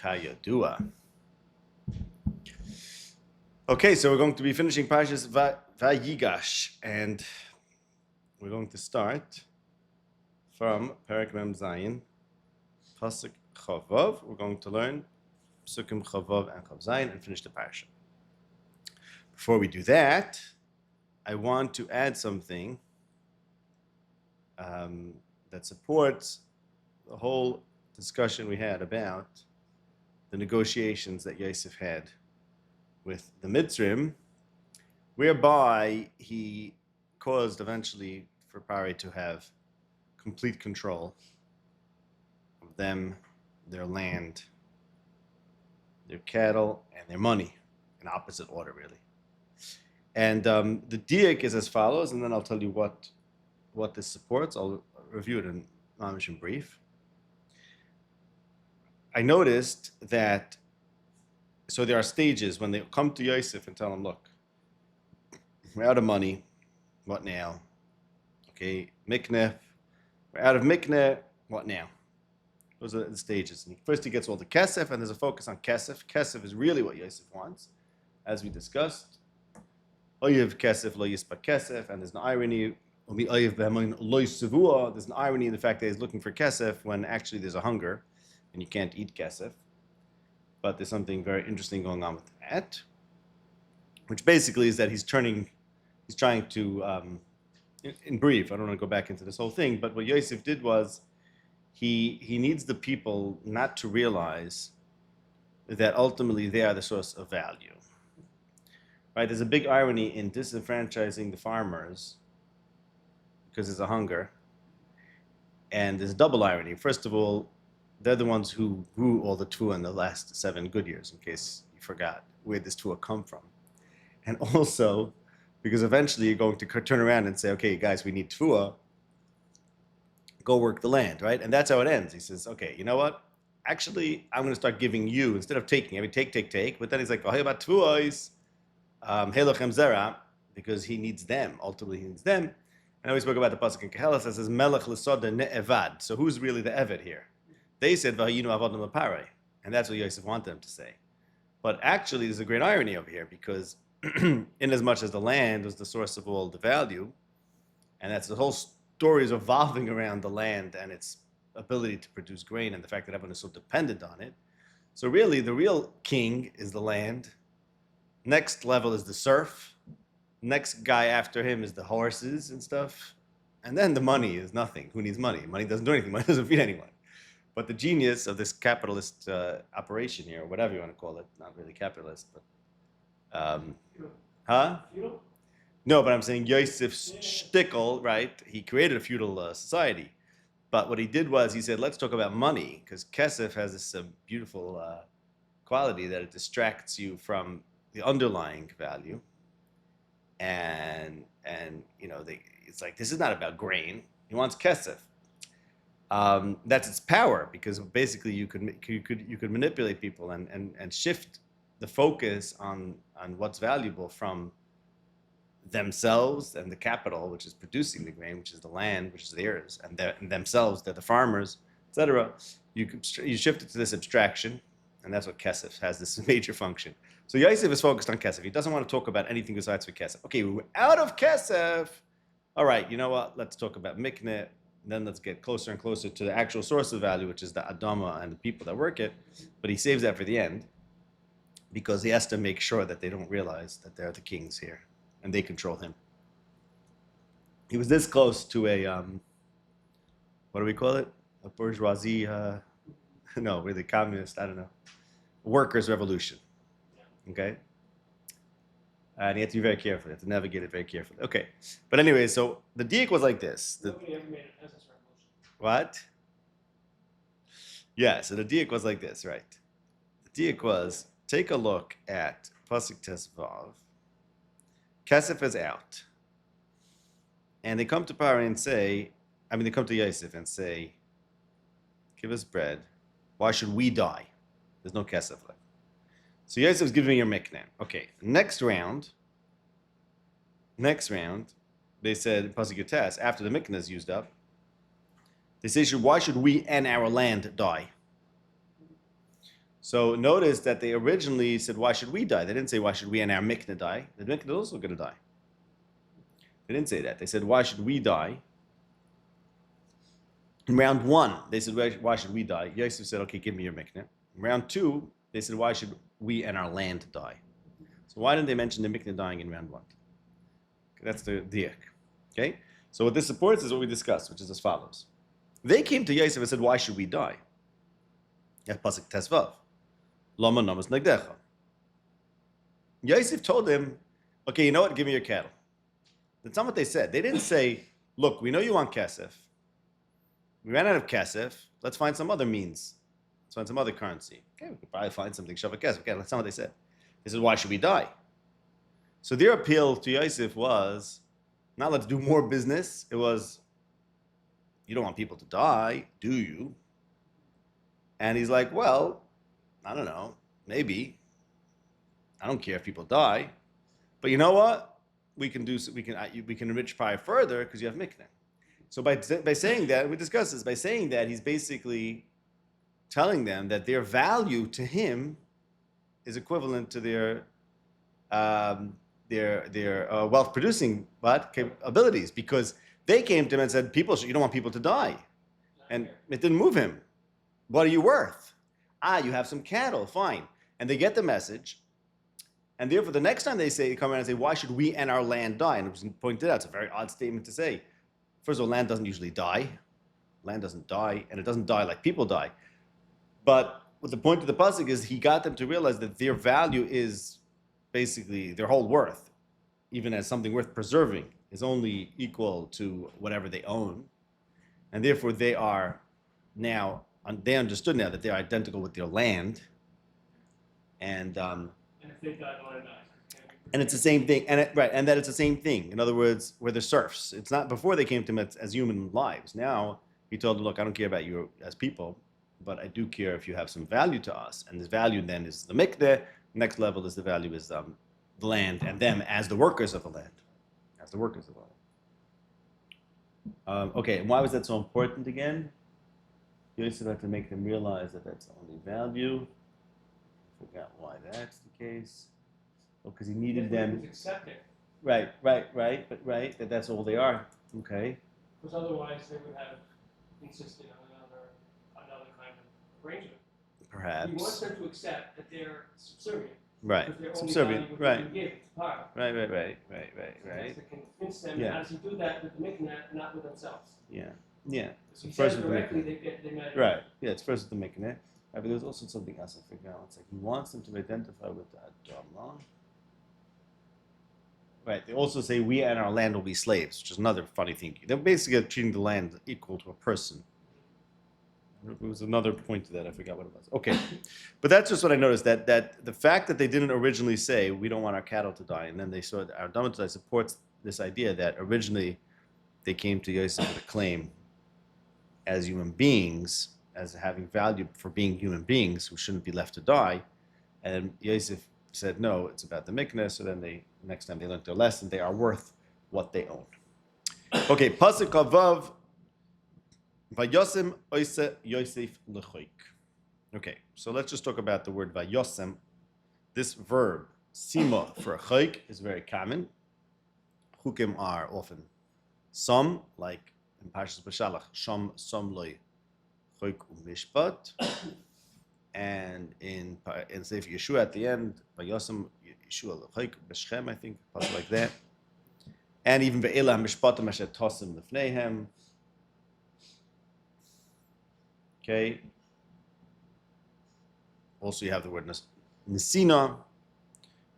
kayadua. Okay, so we're going to be finishing Parshas Vigash, and we're going to start from Perek Mem Zayin, Pasuk Chavav. We're going to learn Psukim Chavav and Chav Zayin and finish the Parsha. Before we do that, I want to add something that supports the whole discussion we had about the negotiations that Yosef had with the Mitzrim, whereby he caused eventually for Pari to have complete control of them, their land, their cattle, and their money, in opposite order, really. And the diak is as follows, and then I'll tell you what this supports. I'll review it in mamish in brief. I noticed that, so there are stages when they come to Yosef and tell him, look, we're out of money, what now? Okay, mikneh, we're out of mikneh, what now? Those are the stages. And first he gets all the kesef, and there's a focus on kesef. Kesef is really what Yosef wants, as we discussed. Oyev kesef, lo yispa kesef, and there's an irony. There's an irony in the fact that he's looking for kesef when actually there's a hunger, and you can't eat kesef. But there's something very interesting going on with that, which basically is that he's trying to, in brief, I don't want to go back into this whole thing, but what Yosef did was he needs the people not to realize that ultimately they are the source of value. Right? There's a big irony in disenfranchising the farmers because there's a hunger, and there's a double irony. First of all, they're the ones who grew all the tuah in the last 7 good years, in case you forgot where this tuah come from. And also, because eventually you're going to turn around and say, okay, guys, we need tuah, go work the land, right? And that's how it ends. He says, okay, you know what? Actually, I'm going to start giving you, instead of taking, I mean, take. But then he's like, oh, hey, about tuahs, helochem zera, because he needs them. Ultimately, he needs them. And we spoke about the pasuk in Kehelas that says, melech l'soda ne'evad. So who's really the eved here? They said, V'hayinu avodim l'parei, and that's what Yosef wanted them to say. But actually, there's a great irony over here, because in as much as the land was the source of all the value, and that's the whole story is revolving around the land and its ability to produce grain and the fact that everyone is so dependent on it. So really, the real king is the land. Next level is the serf. Next guy after him is the horses and stuff. And then the money is nothing. Who needs money? Money doesn't do anything. Money doesn't feed anyone. But the genius of this capitalist operation here, whatever you want to call it, not really capitalist, but, No, but I'm saying Yosef's shtickle, right? He created a feudal society. But what he did was he said, let's talk about money, because kesef has this beautiful quality that it distracts you from the underlying value. And you know, it's like, this is not about grain. He wants kesef. That's its power, because basically you could manipulate people and shift the focus on what's valuable from themselves and the capital, which is producing the grain, which is the land, which is theirs, and themselves, they're the farmers, etc. You shift it to this abstraction, and that's what kesef has, this major function. So Yosef is focused on kesef. He doesn't want to talk about anything besides for kesef. Okay, we're out of kesef. All right, you know what? Let's talk about mikneh. Then let's get closer and closer to the actual source of value, which is the Adama and the people that work it. But he saves that for the end, because he has to make sure that they don't realize that they're the kings here and they control him. He was this close to a, what do we call it? A bourgeoisie, no, really communist, I don't know. Workers' revolution, okay? And you have to be very careful. You have to navigate it very carefully. Okay. But anyway, so the diak was like this. Nobody ever made an SS revolution. What? Yeah, so the diak was like this, right? The diak was, take a look at Pasuk Tesvav. Kesef is out. And they come to Pari and say, they come to Yosef and say, give us bread. Why should we die? There's no kesef left. So Yosef is giving your mikneh. Okay, next round, they said, in Pasuk Yotes, after the mikneh is used up, they say, why should we and our land die? So notice that they originally said, why should we die? They didn't say, why should we and our mikna die? The mikna is also going to die. They didn't say that. They said, why should we die? In round one, they said, why should we die? Yosef said, okay, give me your mikna. In round two, they said, why should we and our land die? So why didn't they mention the mikna dying in round one? Okay, that's the diak. Okay? So what this supports is what we discussed, which is as follows. They came to Yosef and said, why should we die? Pasuk Tesvav. Lama namas nagdecha. Yosef told him, okay, you know what? Give me your cattle. That's not what they said. They didn't say, look, we know you want kesef. We ran out of kesef. Let's find some other means. Let's find some other currency. Okay, we could probably find something. Shava kesef. Okay, that's not what they said. They said, why should we die? So their appeal to Yosef was, not let's do more business. It was, you don't want people to die, do you? And he's like, well, I don't know, maybe. I don't care if people die, but you know what? We can enrich probably further because you have mikneh. So by saying that, we discussed this. By saying that, he's basically telling them that their value to him is equivalent to their wealth producing abilities, because they came to him and said, you don't want people to die, and it didn't move him. What are you worth? You have some cattle, fine. And they get the message, and therefore the next time they come around and say, why should we and our land die? And it was pointed out, it's a very odd statement to say. First of all, land doesn't usually die. Land doesn't die, and it doesn't die like people die. But what the point of the pasuk is, he got them to realize that their value is basically their whole worth, even as something worth preserving, is only equal to whatever they own. And therefore they are now, they understood now that they're identical with their land. And if they die, they want to die. and it's the same thing, and that it's the same thing. In other words, we're the serfs. It's not before they came to him as human lives. Now he told them, look, I don't care about you as people, but I do care if you have some value to us. And this value then is the mikdeh. Next level is the value is the land, and them as the workers of the land. As the workers of the land. Okay, and why was that so important again? Yosef had to make them realize that that's the only value. Forgot why that's the case. Because he needed them. Accepting. Right, that's all they are. Okay. Because otherwise they would have insisted on another kind of arrangement. Perhaps. He wants them to accept that they're subservient. Right. Subservient. Right. Right. Right. To convince them. Yeah. How does he do that with the mikneh, not with themselves? Yeah. So he first says with the directly mikneh. they met. Right. Yeah, it's first with the mikneh. Right, but there's also something else I figured out. It's like he wants them to identify with the Adamah. Right. They also say we and our land will be slaves, which is another funny thing. They're basically treating the land equal to a person. There was another point to that. I forgot what it was. Okay. But that's just what I noticed, that the fact that they didn't originally say we don't want our cattle to die, and then they saw that our Damatai supports this idea that originally they came to Yosef with a claim as human beings, as having value for being human beings who shouldn't be left to die. And Yosef said, no, it's about the mikneh. So then next time they learned their lesson, they are worth what they own. Okay, pasuk Avav, Vayosem oise Yosef lechoik. Okay, so let's just talk about the word Vayosem. This verb, sima for a choik, is very common. Chukim are often some, like in Parshas B'Shalach, Shom loy choik u'mishpat. And in Sefer Yeshua at the end, Vayosem Yeshua lechoik b'Shechem, I think, something like that. And even ve'ela mishpatim asher tosim lefneihem. Okay. Also, you have the word Nesina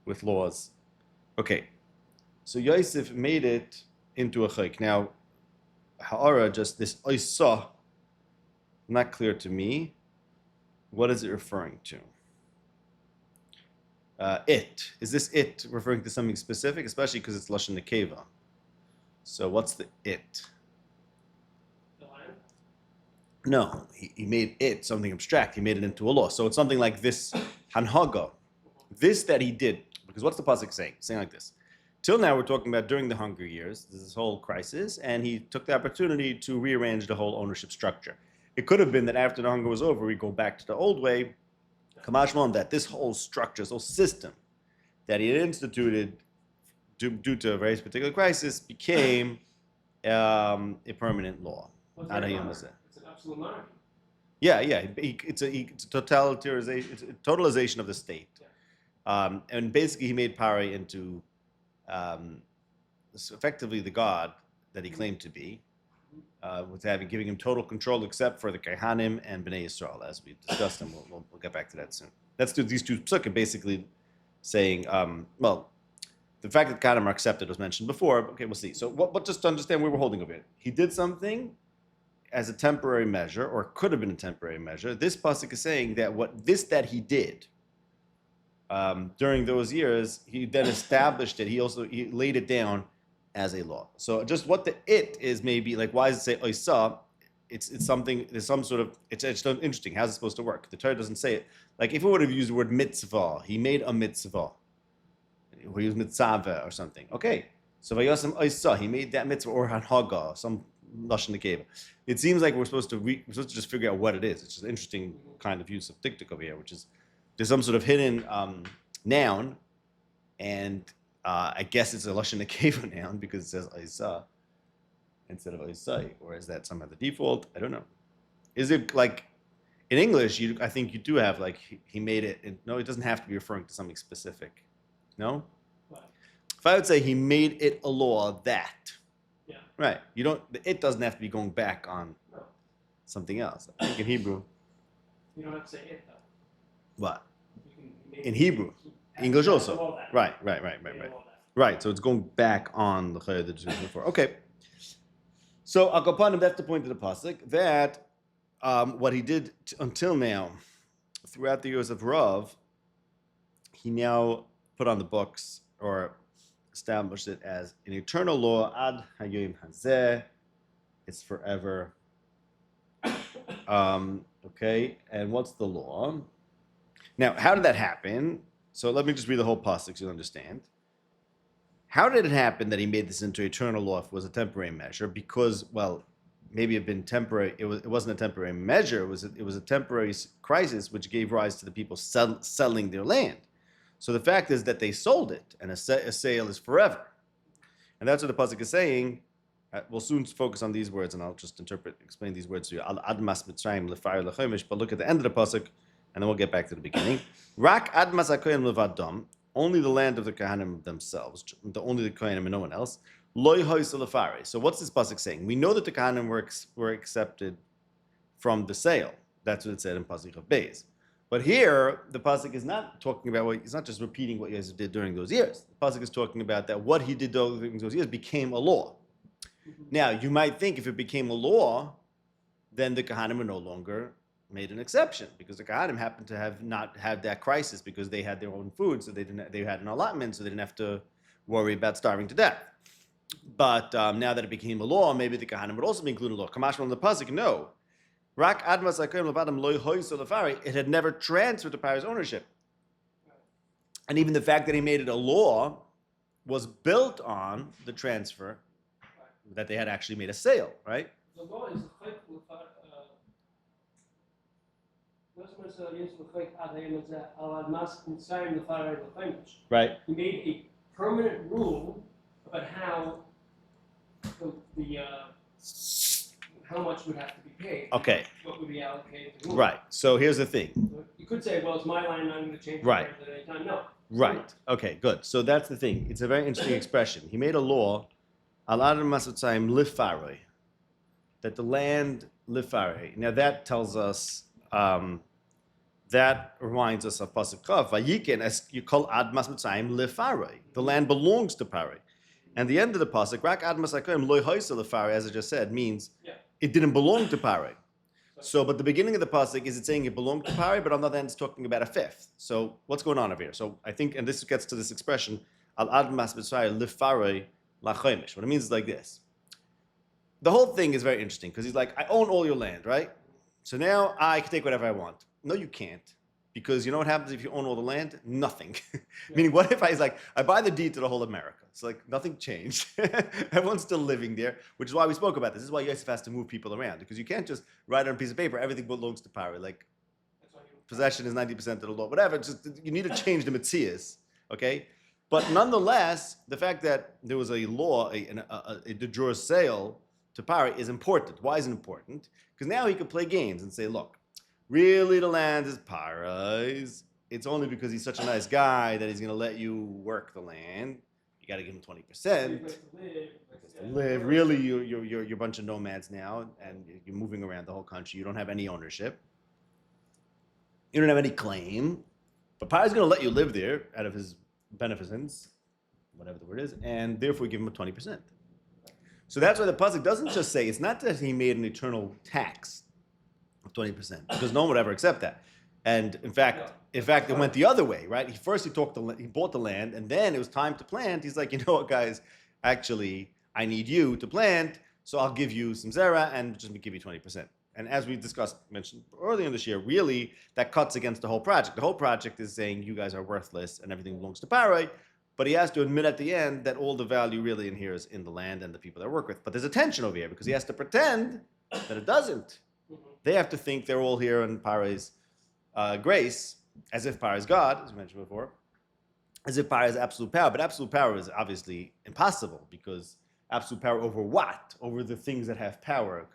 with laws. Okay. So Yosef made it into a chayk. Now, ha'ara, just this oisa, not clear to me. What is it referring to? It. Is this it referring to something specific? Especially because it's Lashon Nekeva. So what's the it? No, he made it something abstract. He made it into a law. So it's something like this hanhaga, this that he did. Because what's the pasuk saying? Saying like this. Till now, we're talking about during the Hunger Years, there's this whole crisis, and he took the opportunity to rearrange the whole ownership structure. It could have been that after the hunger was over, we go back to the old way, Kamashmalom, that this whole structure, this whole system that he had instituted due to a very particular crisis became a permanent law. It's an absolute monarchy. Yeah. It's a totalitarianization, it's a totalization of the state. Yeah. And basically he made Pare into effectively the god that he claimed to be, with giving him total control except for the Kehanim and Bnei Yisrael, as we discussed, and we'll get back to that soon. That's these two psukim basically saying, well, the fact that Kehanim are accepted was mentioned before. Okay, we'll see. So what just to understand where we're holding over here. He did something as a temporary measure, or could have been a temporary measure. This pasuk is saying that that he did during those years, he then established it. He laid it down as a law. So just what the it is, maybe like, why does it say oisa? It's something. There's some sort of. It's interesting. How's it supposed to work? The Torah doesn't say it. Like if it would have used the word mitzvah, he made a mitzvah. Or he used mitzvah or something. Okay. So vayasam oisa, he made that mitzvah or hanhaga, some lashon nekeva. It seems like we're supposed to just figure out what it is. It's just an interesting kind of use of diktuk over here, which is there's some sort of hidden noun, and I guess it's a lashon nekeva noun because it says oisa instead of oisai, or is that somehow the default? I don't know. Is it like in English? I think you do have like he made it. No, it doesn't have to be referring to something specific. No. What? If I would say he made it a law that. Yeah. Right. You don't. It doesn't have to be going back on something else. I think in Hebrew. You don't have to say it though. What? You can In Hebrew. English also. All that. Right. All that. Right. So it's going back on the chayah that was before. Okay. So Akapanim, that's the point of the pasuk, that what he did until now, throughout the years of Rav, he now put on the books or established it as an eternal law, ad hayom hazeh, it's forever. Okay, and what's the law? Now, how did that happen? So let me just read the whole pasuk so you'll understand. How did it happen that he made this into eternal law if it was a temporary measure? Because, well, maybe it had been temporary. It wasn't a temporary measure. It was a temporary crisis which gave rise to the people selling their land. So the fact is that they sold it, and a sale is forever. And that's what the pasuk is saying. We'll soon focus on these words, and I'll just explain these words to you. Al admas mitzrayim lefar lechomish. But look at the end of the pasuk, and then we'll get back to the beginning. Rak admas hakohen levadam. Only the land of the Kohanim themselves, only the Kohanim and no one else. Loi hoisa lefare. So what's this pasuk saying? We know that the Kohanim were accepted from the sale. That's what it said in pasuk of Beis. But here, the pasuk is not talking about it's not just repeating what Yosef did during those years. The pasuk is talking about that what he did during those years became a law. Now, you might think if it became a law, then the Kohanim were no longer made an exception because the Kohanim happened to have not had that crisis because they had their own food, so they had an allotment, so they didn't have to worry about starving to death. But now that it became a law, maybe the Kohanim would also be included in the law. Kamash from the pasuk, no. Rak admas hakohen levadam loy hoyso lefari. It had never transferred to Paro's ownership, and even the fact that he made it a law was built on the transfer that they had actually made a sale, right? The law is Right. He made a permanent rule about how how much would have to be paid. Okay. What would be allocated to whom. Right. So here's the thing. You could say, well, it's my line, I'm going to change Right. it at any time. No. Right. Okay, good. So that's the thing. It's a very interesting expression. He made a law, al adam masatzayim lifaroi, that the land lifaroi. Now that tells us, that reminds us of pasuk Chav. Vayiken as you call admas mitzrayim lifaroi. The land belongs to Pare. And the end of the pasuk, rak admas hakohen loy hoysa lifaroi, as I just said, means it didn't belong to Pare. So, but the beginning of the pasuk is it saying it belonged to Pare, but on the other hand, it's talking about a fifth. So, what's going on over here? So, I think, and this gets to this expression, al admas mitzrayim lifaroi lachomish. What it means is like this. The whole thing is very interesting because he's like, I own all your land, right? So now I can take whatever I want. No, you can't. Because you know what happens if you own all the land? Nothing. Meaning, what if I buy the deed to the whole America? It's like nothing changed. Everyone's still living there, which is why we spoke about this. This is why Yosef has to move people around because you can't just write on a piece of paper, everything belongs to Pare. Like, That's why he possession is 90% of the law, whatever. Just you need to change the metzias, okay? But nonetheless, the fact that there was a law, a de jure sale to Paro is important. Why is it important? Because now he could play games and say, look, really the land is Paro's. It's only because he's such a nice guy that he's going to let you work the land. You got to give him 20%. Live. Really, you're a bunch of nomads now, and you're moving around the whole country. You don't have any ownership. You don't have any claim. But Paro's going to let you live there out of his beneficence, whatever the word is, and therefore give him a 20%. So that's why the pasuk doesn't just say, it's not that he made an eternal tax of 20%, because no one would ever accept that. And in fact, it went the other way, right? He bought the land, and then it was time to plant. He's like, you know what, guys, actually, I need you to plant, so I'll give you some zera and just give you 20%. And as we mentioned earlier in this year, really, that cuts against the whole project. The whole project is saying you guys are worthless and everything belongs to Paro, but he has to admit at the end that all the value really in here is in the land and the people that work with. But there's a tension over here because he has to pretend that it doesn't. They have to think they're all here in Paro's grace, as if Paro is God, as we mentioned before, as if Paro is absolute power. But absolute power is obviously impossible because absolute power over what? Over the things that have power.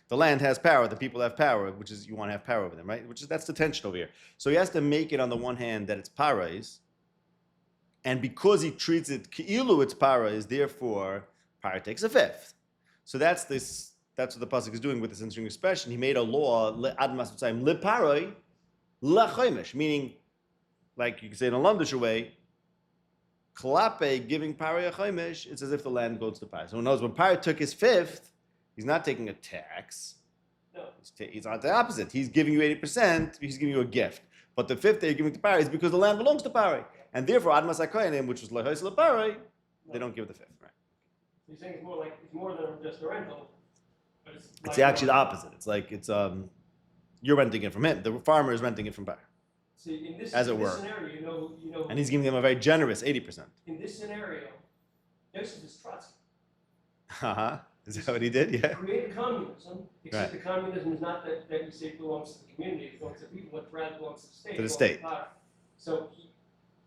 The land has power, the people have power, which is you want to have power over them, right? That's the tension over here. So he has to make it on the one hand that it's Paro's, and because he treats it k'ilu it's Paro's, therefore Paro takes a fifth. So that's what the pasuk is doing with this interesting expression. He made a law ad mas mitzrayim li Paro la chomesh, meaning, like you can say in a Londisher way, klape giving Paro a chomesh, it's as if the land goes to Paro. So who knows when Paro took his fifth. He's not taking a tax. No. He's on the opposite. He's giving you 80%. He's giving you a gift. But the fifth that you're giving to Paro is because the land belongs to Paro. And therefore, Admas HaKoyanim, which was Lehos LeParo, they don't give the fifth. Right. You're saying it's more than just a rental. But it's actually the opposite. You're renting it from him. The farmer is renting it from Paro. See, in this scenario, you know. And he's giving them a very generous 80%. In this scenario, Yosef is Trotsky. Uh-huh. Is that what he did? Yeah. Created communism, except Right. the communism is not that you say belongs to the community, it belongs to the people, but rather belongs to the state. To the state. So he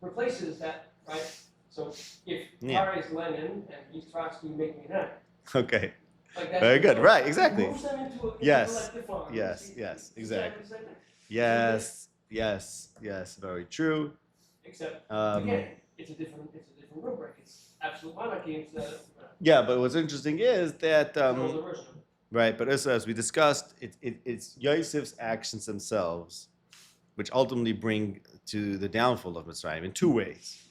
replaces that, right? So if Yeah. Paro is Lenin and he's Trotsky making it happen. Okay. Like that's Very good. Right, exactly. Moves them into a Yes. collective farm. Yes, See, yes, it's exactly. the same thing. Yes, very true. Except again, it's a different rubric. It's absolute monarchy instead of Yeah, but what's interesting is that an older version of it. right, but as we discussed, it's Yosef's actions themselves, which ultimately bring to the downfall of Mitzrayim in two ways,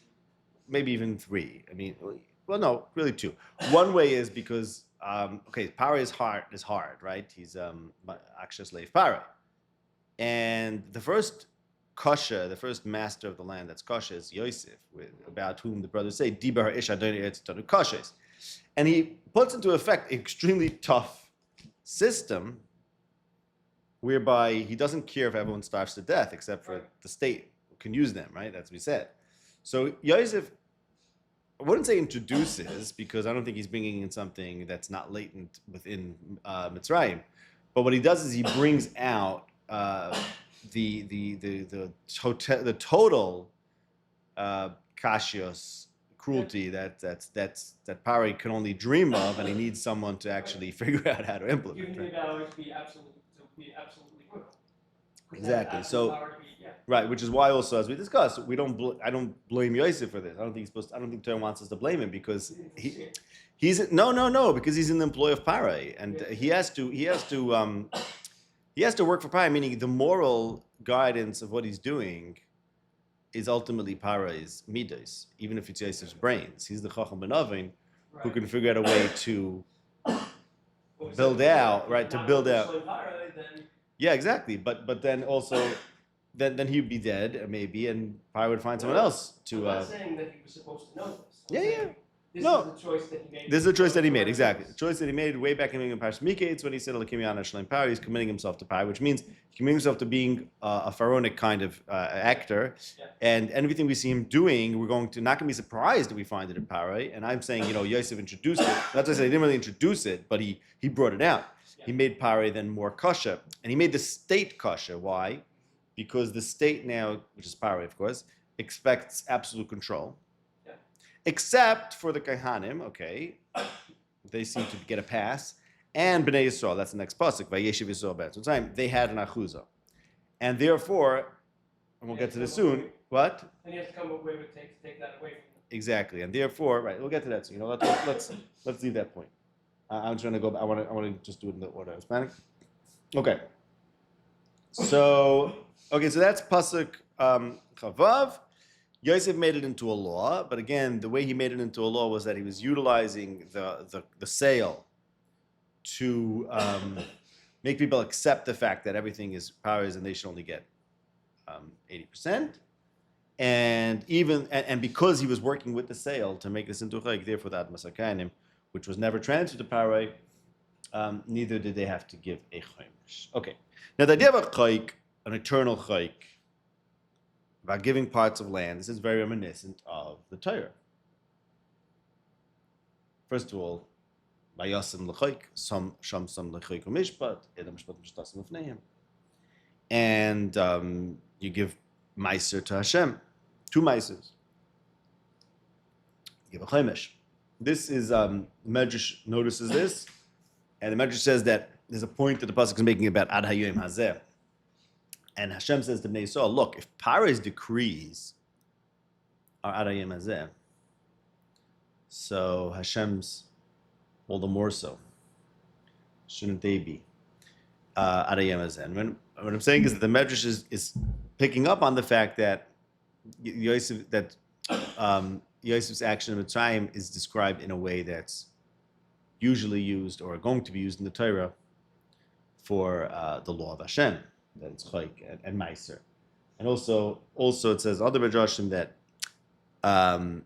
maybe even three. I mean, well, no, really two. One way is because Paro's heart is hard, right? He's actual slave Paro, and the first Kasha, the first master of the land that's Kasha is Yosef, about whom the brothers say, Dibar Ish Adonai Eretz Tanu Kashes. And he puts into effect an extremely tough system whereby he doesn't care if everyone starves to death except for the state who can use them, right? That's what he said. So Yosef, I wouldn't say introduces, because I don't think he's bringing in something that's not latent within Mitzrayim. But what he does is he brings out the total kashios, cruelty that Paro can only dream of, and he needs someone to actually figure out how to implement. Giving the value to be absolutely criminal. Exactly. So, right, which is why also, as we discussed, I don't blame Yosef for this. I don't think Torah wants us to blame him because he's because he's in the employ of Paro, and he has to work for Paro, meaning the moral guidance of what he's doing is ultimately Paro's midos, even if it's Yosef's brains. He's the Chacham Ben Avin who can figure out a way to build out. Yeah, exactly. But then also, then he'd be dead, maybe, and Paro would find someone else to. I'm not saying that he was supposed to know this. Yeah. This No. is the choice that he made. This is a choice that he made, exactly. The choice that he made way back in Parashat Miketz when he said, "Elokim Yana Shalem Paro," he's committing himself to Paro, which means he's committing himself to being a pharaonic kind of actor. Yeah. And everything we see him doing, we're not going to be surprised that we find it in Paro. And I'm saying, Yosef introduced it. That's why I said he didn't really introduce it, but he brought it out. Yeah. He made Paro then more kosher. And he made the state kosher. Why? because the state now, which is Paro, of course, expects absolute control. Yeah. Except for the Kohanim, okay, they seem to get a pass. And Bnei Yisrael, that's the next pasuk, Vayeshiv Yisrael Be'eretz Mitzrayim, they had an achuzah. And therefore, and we'll get to this soon, what? And he has to come away with take that away from them. Exactly, and therefore, right, we'll get to that soon. Let's leave that point. I'm trying to go back. I want to just do it in the order I was planning. Okay. So that's pasuk Chavav. Yosef made it into a law, but again, the way he made it into a law was that he was utilizing the sale to make people accept the fact that everything is powers and they should only get 80%. And because he was working with the sale to make this into a chayk, therefore the Admas HaKayanim, which was never transferred to Paro, neither did they have to give a chomesh. Okay. Now the idea of a chayk, an eternal chayk, about giving parts of land, this is very reminiscent of the Torah. First of all, Vayasim l'chayk, Shamsam l'chayk u'mishpat, Edom mishpat mishtasim l'fneihem. And you give Meiser to Hashem, 2 Meisers. Give a chomesh. This is, Medrash notices this, and the Medrash says that there's a point that the pasuk is making about Ad Hayom Hazeh. And Hashem says to Bnei Yisrael, look, if Paro's decrees are Ad Hayom Hazeh, so Hashem's all the more so. Shouldn't they be Ad Hayom Hazeh? And what I'm saying is that the Medrash is picking up on the fact that Yosef's action in Mitzrayim is described in a way that's usually used or going to be used in the Torah for the law of Hashem, that it's chayk and meiser. And also it says other Midrashim that the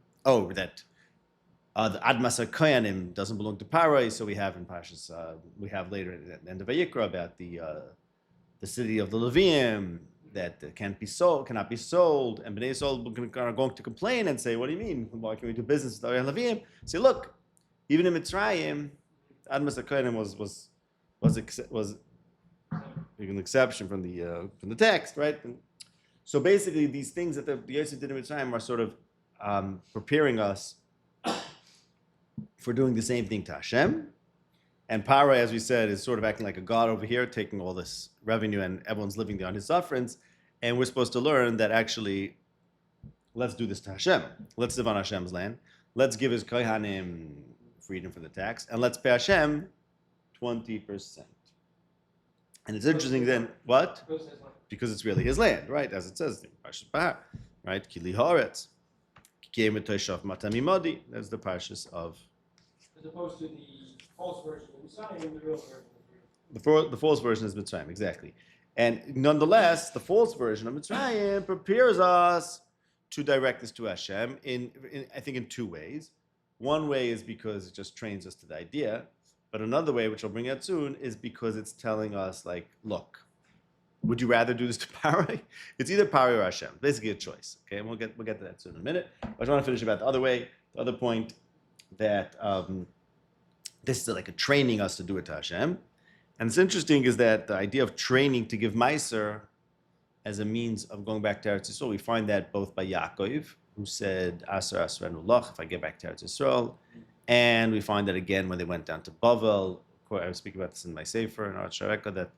Admas HaKoyanim doesn't belong to Paro, so we have in Parshas, we have later at the end of Vayikra about the city of the Leviim that cannot be sold, and Bnei Yisrael are going to complain and say, what do you mean? Why can we do business with the Leviim? Say, look, even in Mitzrayim, Admas HaKoyanim was an exception from the text, right? And so basically, these things that the Yosef did in Mitzrayim are sort of preparing us for doing the same thing to Hashem. And Paro, as we said, is sort of acting like a god over here, taking all this revenue, and everyone's living there on his sufferance. And we're supposed to learn that actually, let's do this to Hashem. Let's live on Hashem's land. Let's give his kohanim freedom from the tax, and let's pay Hashem 20%. And it's interesting then, what? Because it's really his land, right? As it says in Parshas Bahar, right? Kili Haaretz, Kiyem V'Toishav Matami Modi. That's the Parshas of. As opposed to the false version of Mitzrayim, the real version of the false version is Mitzrayim, exactly. And nonetheless, the false version of Mitzrayim prepares us to direct this to Hashem I think in 2 ways. One way is because it just trains us to the idea, but another way, which I'll bring out soon, is because it's telling us, like, look, would you rather do this to Paro? It's either Paro or Hashem. Basically a choice. Okay, and we'll get to that soon in a minute. I just want to finish about the other way, the other point that this is like a training us to do it to Hashem. And it's interesting is that the idea of training to give Meiser as a means of going back to Eretz Yisrael, we find that both by Yaakov, who said, Asar Asrenu Lach, if I get back to Eretz Yisrael, and we find that again when they went down to Bavel. I was speaking about this in my Sefer, in Arat Shareka, that it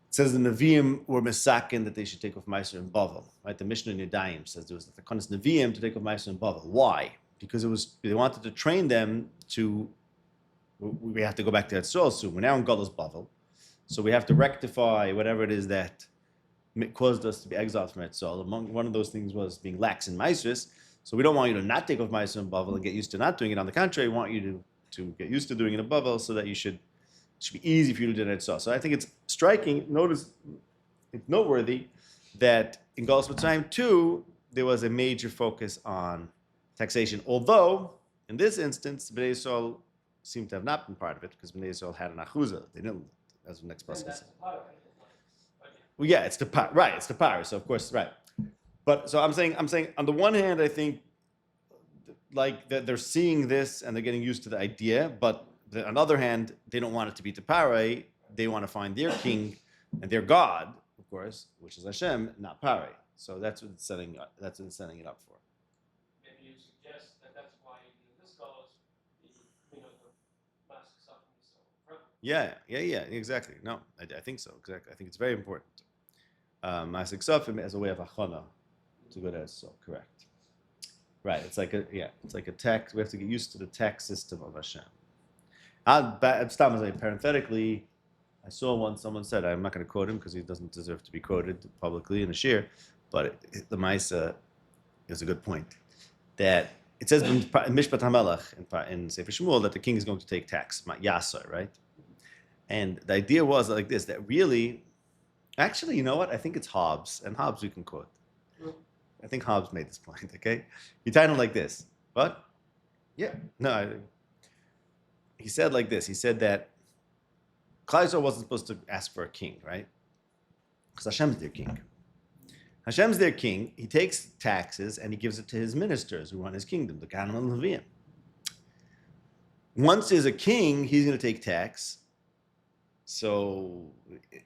says the Nevi'im were Mesakin that they should take off Meiser in Bavel. Right? The Mishnah in Yadayim says there was the Konis Nevi'im to take off Meiser in Bavel. Why? Because they wanted to train them to. We have to go back to that soil soon. We're now in Galus Bavel, so we have to rectify whatever it is that caused us to be exiled from that soil. One of those things was being lax in Meisers. So we don't want you to not take off Meiser in Bavel and get used to not doing it. On the contrary, we want you to get used to doing it in Bavel so that it should be easy for you to do that soil. So I think it's striking. Notice it's noteworthy that in Galus Mitzrayim too there was a major focus on taxation. Although in this instance, Bnei Yisrael seem to have not been part of it because Bnei Yisrael had an achuzah. They didn't, as the next person said. Well, yeah, it's the right. It's the power. So of course, right. But so I'm saying on the one hand, I think like that they're seeing this and they're getting used to the idea. But on the other hand, they don't want it to be to Paro. They want to find their king and their God, of course, which is Hashem, not Pare. So that's what it's setting up. That's what it's setting it up for. Maybe you suggest that that's why in this scholars, the mask suffering is so prevalent. Yeah, exactly. No, I think so. Exactly. I think it's very important. Masik Sofim as a way of achana to go to so correct. Right. It's like a text. We have to get used to the text system of Hashem. Parenthetically, I saw one. Someone said, I'm not going to quote him because he doesn't deserve to be quoted publicly in a shir, but the Maisa is a good point. That it says in Mishpat HaMelech in Sefer Shmuel that the king is going to take tax, Yasser, right? And the idea was like this: that really, actually, you know what? I think it's Hobbes, and Hobbes we can quote. I think Hobbes made this point. Okay, he titled like this. What? Yeah, no. He said like this. He said that Klal Yisrael wasn't supposed to ask for a king, right? Because Hashem's their king. Hashem's their king. He takes taxes and he gives it to his ministers who run his kingdom, the Kohanim and Leviim. Once there's a king, he's going to take tax. So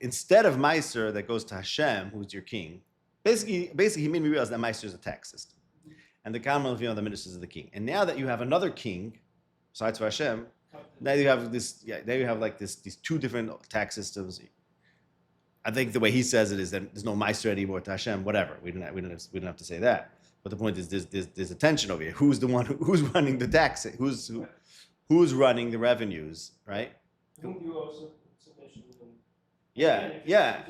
instead of Meiser that goes to Hashem, who's your king, basically he made me realize that Meiser is a tax system. And the Kohanim and Leviim are the ministers of the king. And now that you have another king, besides for Hashem, now you have this. Yeah, now you have like these two different tax systems. I think the way he says it is that there's no Meister anymore to Hashem. Whatever, we don't have to say that. But the point is, there's a tension over here. Who's the one who's running the tax? Who's running the revenues, right? Whom you owe submission.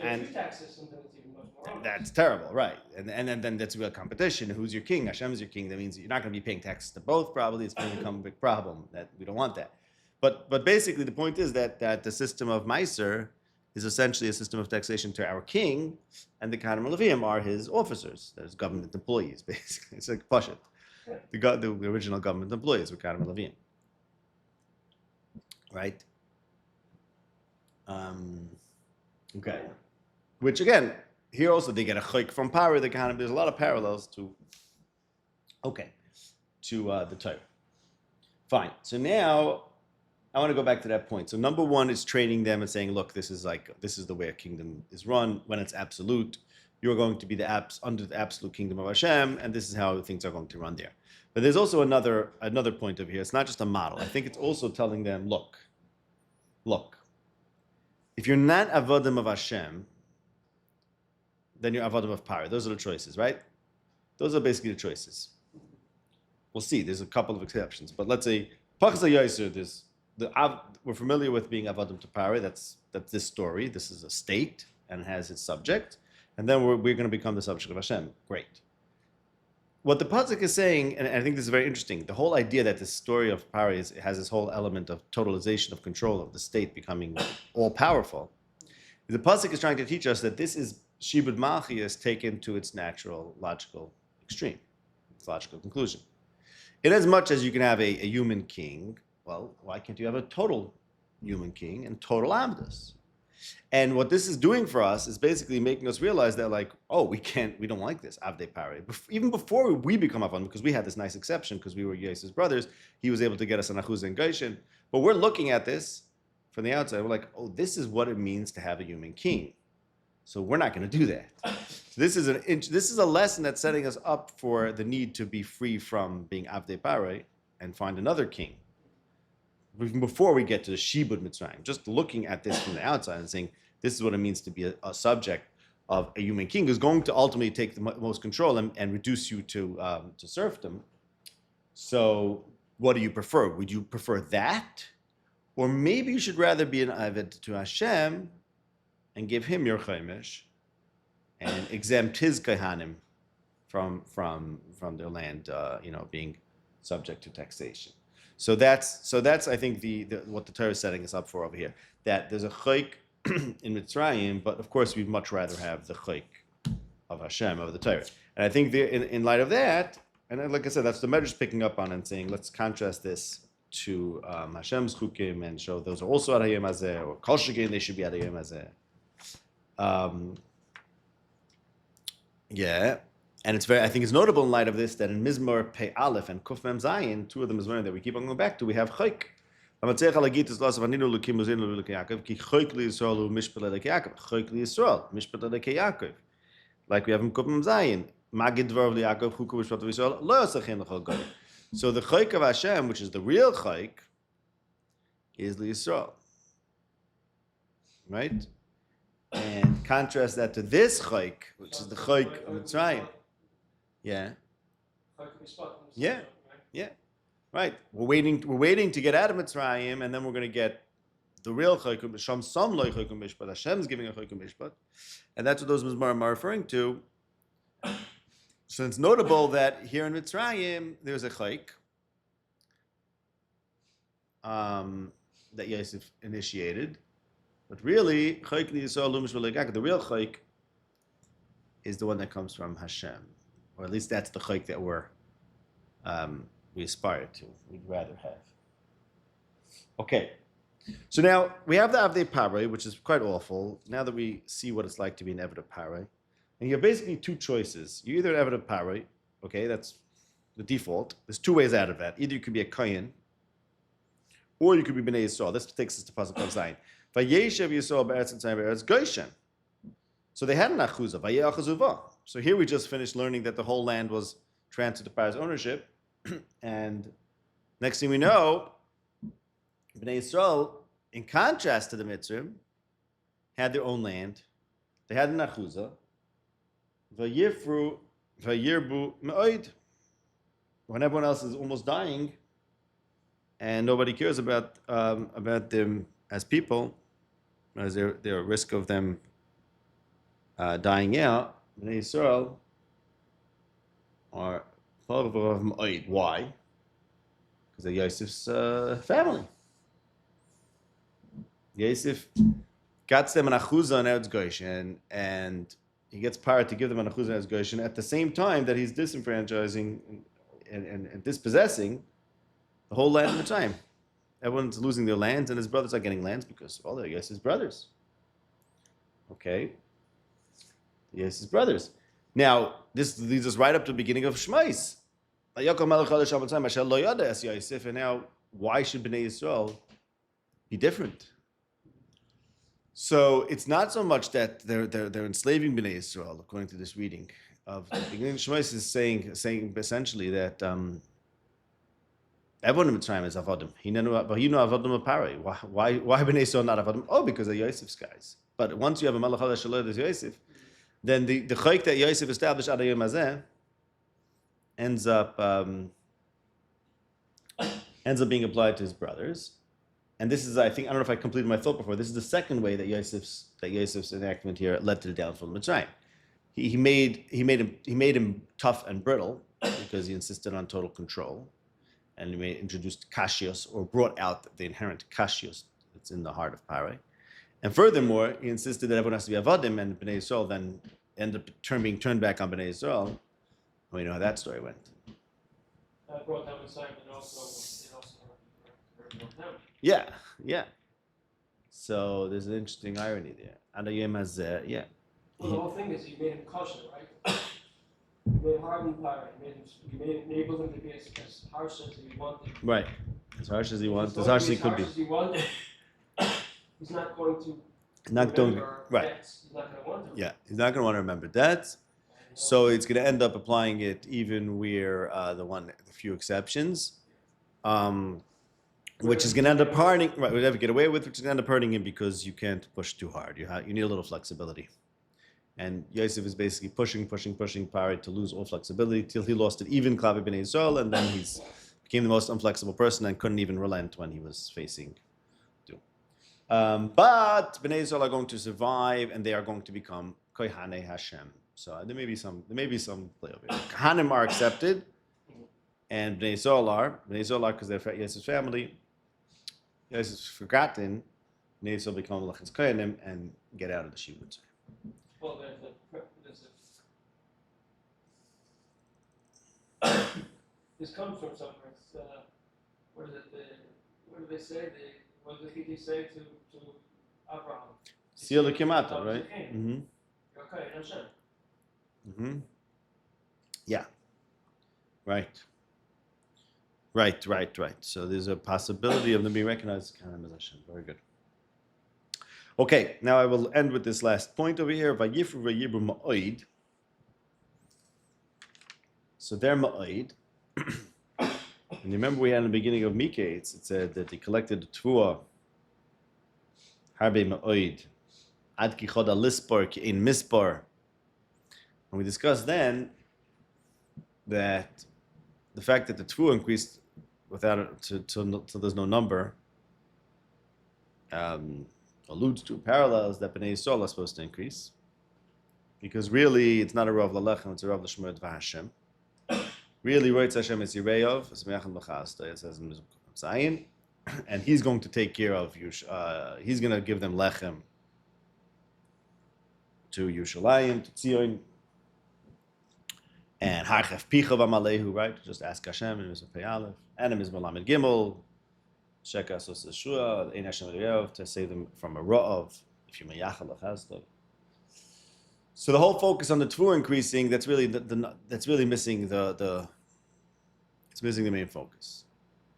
And two tax systems, then it's even much more honest. That's terrible, right? And then that's real competition. Who's your king? Hashem is your king. That means you're not going to be paying taxes to both. Probably it's going to become a big problem. That we don't want that. But basically the point is that the system of Meiser is essentially a system of taxation to our king, and the Kohanim and Leviim are his officers, that is government employees, basically. It's like Pashut. The original government employees were Kohanim and Leviim. Right? Okay. Which again, here also they get a chayk from Pare, the Kohanim. There's a lot of parallels to the Torah. Fine. So now I want to go back to that point. So number one is training them and saying, look, this is the way a kingdom is run. When it's absolute, you're going to be under the absolute kingdom of Hashem, and this is how things are going to run there. But there's also another point over here. It's not just a model. I think it's also telling them, look, if you're not avodim of Hashem, then you're avodim of Pare. Those are the choices, right? Those are basically the choices. We'll see. There's a couple of exceptions, but let's say Pachas HaYoser, we're familiar with being avodim to Pare. That's this story. This is a state and has its subject, and then we're going to become the subject of Hashem. Great. What the pasuk is saying, and I think this is very interesting, the whole idea that this story of Pare has this whole element of totalization of control of the state becoming all powerful. The pasuk is trying to teach us that this is Shibud Malchus taken to its natural logical extreme, its logical conclusion. In as much as you can have a human king, well, why can't you have a total human king and total Abdus? And what this is doing for us is basically making us realize that, like, oh, we don't like this, Avdei Pare. Even before we become Avon, because we had this nice exception, because we were Yosef's brothers, he was able to get us an Achuz and Goshen. But we're looking at this from the outside, we're like, oh, this is what it means to have a human king. So we're not going to do that. So this is a lesson that's setting us up for the need to be free from being Avdei Pare and find another king. Even before we get to the Shibud Mitzrayim, just looking at this from the outside and saying, this is what it means to be a subject of a human king who's going to ultimately take the most control and reduce you to serfdom. So what do you prefer? Would you prefer that? Or maybe you should rather be an Aved to Hashem and give him your Chaimish and exempt his Kohanim from their land, being subject to taxation. So that's I think what the Torah is setting us up for over here. That there's a chayk in Mitzrayim, but of course we'd much rather have the chayk of Hashem, of the Torah. And I think in light of that, and like I said, that's the Medrash picking up on and saying, let's contrast this to Hashem's chukim and show those are also Adayim Hazeh, or Kol Shekin, they should be Adayim Hazeh. And I think it's notable in light of this that in Mizmor Pei Aleph and Kuf Mem Zayin, two of the Mizmorim that we keep on going back to, we have chayk. המצליח להגיד את לעשות ונינו לוקים מוזינו ללוקי יעקב, כי חוק לישראל הוא משפט ללוקי יעקב, חוק לישראל, משפט ללוקי יעקב. Like we have in Kupim Zayin, Magid Dvar Yaakov, Chuku Mishpat Yisrael, Lo Yasachin L'chol Goy. So the chayk of Hashem, which is the real chayk, is Yisrael. Right? And contrast that to this chayk, which is the chayk of Mitzrayim. Yeah. Yeah. Yeah. Right. We're waiting to get out of Mitzrayim, and then we're going to get the real chayk of Misham Sam Lo Chayk Mishpat. Hashem's giving a chayk Mishpat. And that's what those Mizmarim are referring to. So it's notable that here in Mitzrayim, there's a chayk that Yosef initiated. But really, chayk the real chayk is the one that comes from Hashem. Or at least that's the chayk that we aspire to, we'd rather have. Okay. So now we have the Avdei Paroi, which is quite awful. Now that we see what it's like to be an Eved of Paroi, and you have basically two choices. You're either an Eved of Paroi, okay, that's the default. There's two ways out of that. Either you could be a Kohen, or you could be Bnei Yisrael. This takes us to Pasuk of Zayin. Vayeshev Yisrael be'eretz Mitzrayim be'eretz Goshen. So they had an achuzah. Vayeachazuvah. So here we just finished learning that the whole land was transferred to Paro's ownership, and next thing we know, Bnei Yisrael, in contrast to the Mitzrim, had their own land. They had an achuzah. Vayirbu me'oid. When everyone else is almost dying, and nobody cares about them as people, as there a risk of them dying out, Bnei Yisrael are me'oid. Why? Because they're Yosef's family. Yosef gets them an achuzah on Eretz Goshen, and he gets power to give them an achuzah on Eretz Goshen at the same time that he's disenfranchising and dispossessing the whole land of the time. Everyone's losing their lands, and his brothers are getting lands because, well, they're Yosef's brothers. Okay? Yosef's brothers. Now, this leads us right up to the beginning of Shmais. And now, why should Bnei Yisrael be different? So it's not so much that they're enslaving Bnei Yisrael, according to this reading of the beginning of Shmos is saying essentially that everyone in Mitzrayim is avodim. He know avodim of Paroi. Why Bnei Yisrael not avodim? Oh, because they're Yosef's guys. But once you have a Melech Halash Shalom as Yosef, then the chayk that Yosef established ad hayom hazeh ends up being applied to his brothers. And this is, I don't know if I completed my thought before. This is the second way that Yosef's enactment here led to the downfall of Mitzrayim. He made him tough and brittle because he insisted on total control, and he introduced kashios, or brought out the inherent kashios that's in the heart of Paroi. And furthermore, he insisted that everyone has to be avodim, and Bnei Yisrael then ended up being turned back on Bnei Yisrael. We know how that story went. That brought down Mitzrayim, and also Yeah. So there's an interesting irony there. Yeah. Well, the whole thing is he made him kosher, right? He made hardened Paroi. He enabled him to be as harsh as he wanted. Right. As harsh as he wanted, as harsh as he could be. He's not going to not doing right. Debts. He's not going to want to. Yeah, he's not going to want to remember debts. So it's going to end up applying it even where the few exceptions. Which is going to end up hurting, right? We'll never get away with, which is going to end up hurting him because you can't push too hard. You need a little flexibility. And Yosef is basically pushing Paroi to lose all flexibility till he lost it even Klavi Bnei Yisrael, and then he became the most inflexible person and couldn't even relent when he was facing doom. But Bnei Yisrael are going to survive, and they are going to become Kohanei Hashem. So there may be some play over here. Kohanim are accepted, and Bnei Yisrael are because they're Yosef's family. Yosef's forgotten. Bnei Yisrael become Lachas Kohanim and get out of the Shivut. Well, this comes from somewhere. It's, what is it? What do they say? What did he say to Abraham? Seal the Kimata, right? Mm-hmm. Okay, Hashem. Mm-hmm. Yeah. Right. Right. So there's a possibility of them being recognized as Kahanim as Hashem. Very good. Okay, now I will end with this last point over here. Vayifru vayibru ma'oid. So they're ma'oid. And you remember we had in the beginning of Miketz, it said that they collected the Tvua, Harbe ma'oid, ad ki choda lispar ki ein mispar. And we discussed then that the fact that the Tvua increased without it, till there's no number, alludes to parallels that Bnei Yisrael are supposed to increase, because really it's not a Rav Lalechem, it's a Rav L'Shmer Dvar Hashem. Really, Roitz Hashem is Yireov, it says in Zayin, and he's going to take care of he's going to give them Lechem to Yerushalayim, to Tzion, and Harchef Picha V'Malehu, right? Just ask Hashem in Mizpah Aleph, and in Mizpah Lamed Gimel, Sheka Asos Yeshua, Ein Hashem Yereov, to save them from a Ra'ov, if you Meyachal L'Chazdov. So the whole focus on the Tvua increasing, that's really that's really missing it's missing the main focus,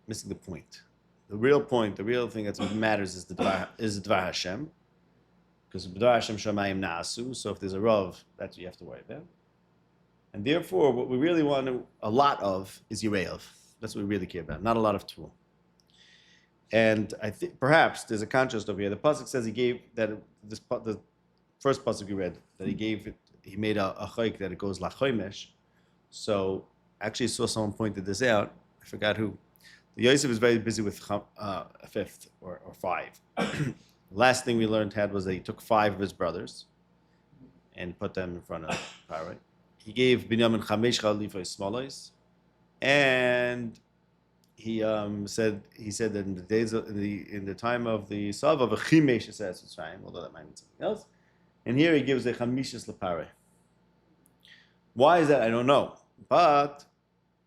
missing the point. The real point, the real thing that matters is the Dvar Hashem, because Dvar Hashem Shamayim Na'asu. So if there's a Rav, that's what you have to worry about. And therefore, what we really want a lot of is Yireov. That's what we really care about, not a lot of Tvua. And I think perhaps there's a contrast over here. The pasuk says he gave that the first pasuk we read that he made a chayk that it goes lachoymesh. So actually saw someone pointed this out. I forgot who. The Yosef is very busy with a fifth or five. The last thing we learned was that he took 5 of his brothers and put them in front of Paro. He gave Binyamin chamesh chalifos smolos, and he said that in the days in the time of the Sav of a chimesh Mitzrayim, although that might mean something else. And here he gives a chamishas lepare. Why is that? I don't know. But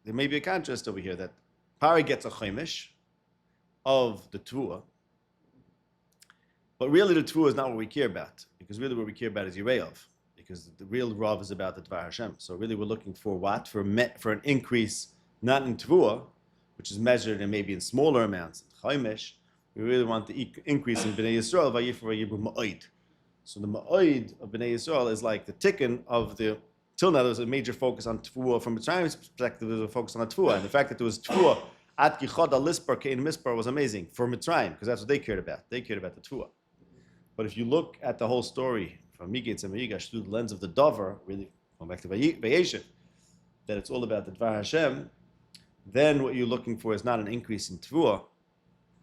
there may be a contrast over here that Pare gets a chimish of the Tvua. But really the Tvua is not what we care about. Because really what we care about is Yireov. Because the real Rav is about the Dvar Hashem. So really we're looking for what? For an increase, not in Tvua, which is measured in maybe in smaller amounts. Chimish, we really want the increase in Bnei Yisrael, Vayifru vayibru ma'oid. So the ma'oid of Bnei Yisrael is like the tikkun of the. Till now, there was a major focus on Tvua. From Mitzrayim's perspective, there was a focus on the Tvua, and the fact that there was Tvua at Gichad Lispar Kein Mispar was amazing for Mitzrayim, because that's what they cared about. They cared about the Tvua. But if you look at the whole story from Miketz and Vigash through the lens of the Dover, really going back to Vayeshev, that it's all about the Dvar Hashem, then what you're looking for is not an increase in Tvua,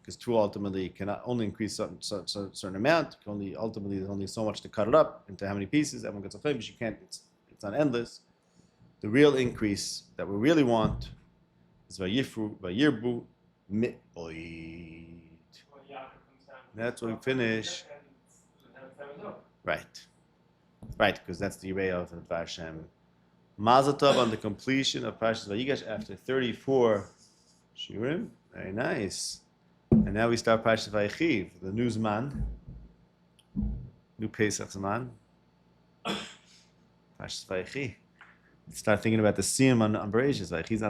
because Tvua ultimately cannot only increase a certain amount. Ultimately, there's only so much to cut it up into how many pieces. Everyone gets a chayim, but you can't. It's not endless. The real increase that we really want is vayifru vayirbu mi'oid. That's what we finish. Right, because that's the Yireh of Dvar Hashem. Mazel tov on the completion of Parshas Vayigash after 34 shiurim. Very nice. And now we start Parshas Vayichiv, the new Zman, new Pesach Zman. Parshas Vayichi. Start thinking about the Siyum on Bereshis. Vayichi's